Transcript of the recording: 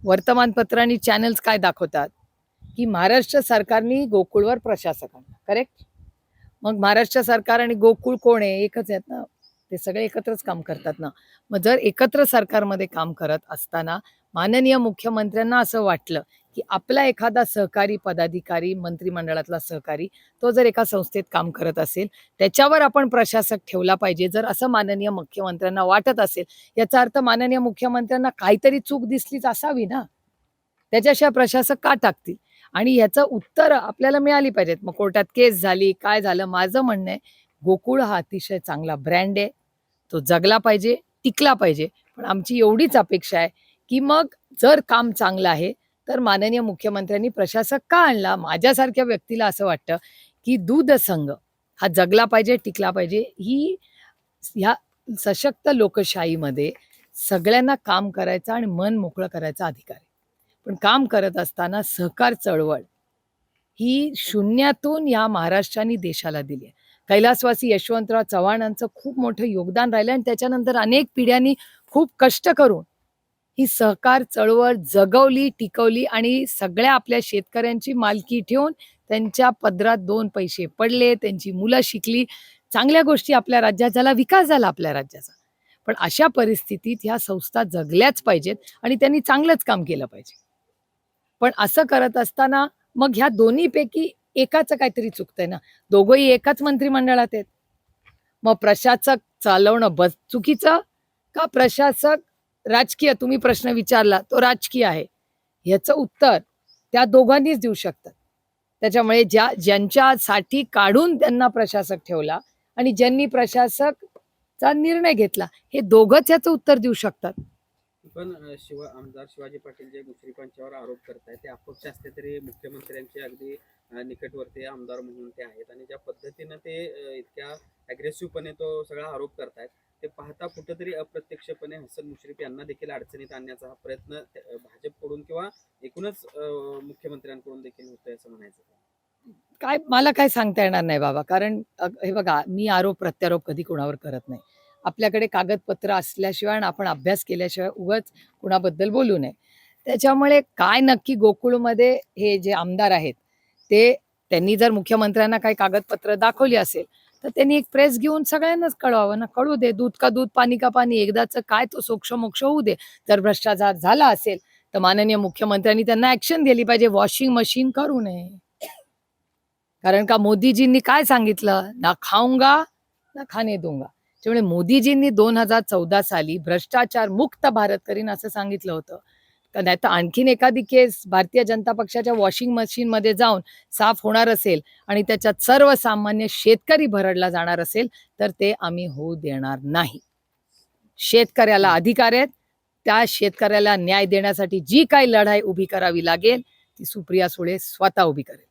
वर्तमानपत्र आणि चॅनल्स काय दाखवतात की महाराष्ट्र सरकारने गोकुळवर प्रशासकांना, करेक्ट? मग महाराष्ट्र सरकार आणि गोकुळ कोण आहे? एकच आहेत ना. ते सगळे एकत्रच काम करतात ना. मग जर एकत्र सरकारमध्ये काम करत असताना माननीय मुख्यमंत्र्यांना असं वाटलं की आपला एखादा सहकारी पदाधिकारी, मंत्रिमंडळातला सहकारी, तो जर एका संस्थेत काम करत असेल, त्याच्यावर आपण प्रशासक ठेवला पाहिजे. जर असं माननीय मुख्यमंत्र्यांना वाटत असेल, याचा अर्थ माननीय मुख्यमंत्र्यांना काहीतरी चूक दिसलीच असावी ना. त्याच्याशिवाय प्रशासक का टाकतील? आणि ह्याचं उत्तर आपल्याला मिळाली पाहिजेत. मग कोर्टात केस झाली, काय झालं? माझं म्हणणं आहे, गोकुळ हा अतिशय चांगला ब्रँड आहे. तो जगला पाहिजे, टिकला पाहिजे. पण आमची एवढीच अपेक्षा आहे, की मग जर काम चांगलं आहे, तर माननीय मुख्यमंत्र्यांनी प्रशासक का आणला? माझ्यासारख्या व्यक्तीला असं वाटतं, की दूध संघ हा जगला पाहिजे, टिकला पाहिजे. ह्या सशक्त लोकशाहीमध्ये सगळ्यांना काम करायचा आणि मन मोकळं करायचा अधिकार आहे. पण काम करत असताना सहकार चळवळ ही शून्यातून या महाराष्ट्राने देशाला दिली आहे. कैलासवासी यशवंतराव चव्हाणांचं खूप मोठं योगदान राहिलं आणि त्याच्यानंतर अनेक पिढ्यांनी खूप कष्ट करून ही सहकार चळवळ जगवली, टिकवली आणि सगळ्या आपल्या शेतकऱ्यांची मालकी ठेवून त्यांच्या पदरात 2 पैसे पडले, त्यांची मुलं शिकली, चांगल्या गोष्टी आपल्या राज्यात झाला, विकास झाला आपल्या राज्याचा. पण अशा परिस्थितीत ह्या संस्था जगल्याच पाहिजेत आणि त्यांनी चांगलंच काम केलं पाहिजे. पण असं करत असताना मग ह्या दोन्हीपैकी एकाचं काहीतरी चुकतंय ना. दोघंही एकाच मंत्रिमंडळात आहेत. मग प्रशासक चालवणं चुकीचं का प्रशासक राजकीय? तुम्ही प्रश्न विचारला तो राजकीय आहे. ह्याचं उत्तर त्या दोघांनीच देऊ शकतात. त्याच्यामुळे ज्यांच्यासाठी काढून त्यांना प्रशासक ठेवला आणि ज्यांनी प्रशासकचा निर्णय घेतला, हे दोघंच याचं उत्तर देऊ शकतात. पण आमदार शिवाजी पाटील जे मुश्रीफांच्यावर आरोप करतायत ते अपक्ष असले तरी मुख्यमंत्र्यांचे अगदी निकटवर्ती आमदार म्हणून ते आहेत आणि ज्या पद्धतीनं ते इतक्या अग्रेसिव्हपणे तो सगळा आरोप करतायत ते पाहता कुठंतरी अप्रत्यक्षपणे हसन मुश्रीफ यांना देखील अडचणीत आणण्याचा हा प्रयत्न भाजपकडून किंवा एकूणच मुख्यमंत्र्यांकडून देखील होतोय असं म्हणायचं. काय मला काय सांगता येणार नाही बाबा. कारण हे बघा, मी आरोप प्रत्यारोप कधी कोणावर करत नाही. आपल्याकडे कागदपत्र असल्याशिवाय आणि आपण अभ्यास केल्याशिवाय उगाच कुणाबद्दल बोलू नये. त्याच्यामुळे काय नक्की गोकुळमध्ये हे जे आमदार आहेत, त्यांनी जर मुख्यमंत्र्यांना काही कागदपत्र दाखवली असेल, तर त्यांनी एक प्रेस घेऊन सगळ्यांनाच कळवावं ना. कळू दे, दूध का दूध, पाणी का पाणी. एकदाचं काय तो सोक्ष-मोक्ष होऊ दे. जर भ्रष्टाचार झाला असेल, तर माननीय मुख्यमंत्र्यांनी त्यांना ॲक्शन दिली पाहिजे. वॉशिंग मशीन करू नये. कारण का मोदीजींनी काय सांगितलं? ना खाऊंगा, ना खाने दूंगा. त्यामुळे मोदीजींनी 2014 साली भ्रष्टाचार मुक्त भारत करीन असं सांगितलं होतं. नाही तर आणखीन एखादी केस भारतीय जनता पक्षाच्या वॉशिंग मशीनमध्ये जाऊन साफ होणार असेल आणि त्याच्यात सर्वसामान्य शेतकरी भरडला जाणार असेल, तर ते आम्ही होऊ देणार नाही. शेतकऱ्याला अधिकार आहेत. त्या शेतकऱ्याला न्याय देण्यासाठी जी काही लढाई उभी करावी लागेल, ती सुप्रिया सुळे स्वतः उभी करेल.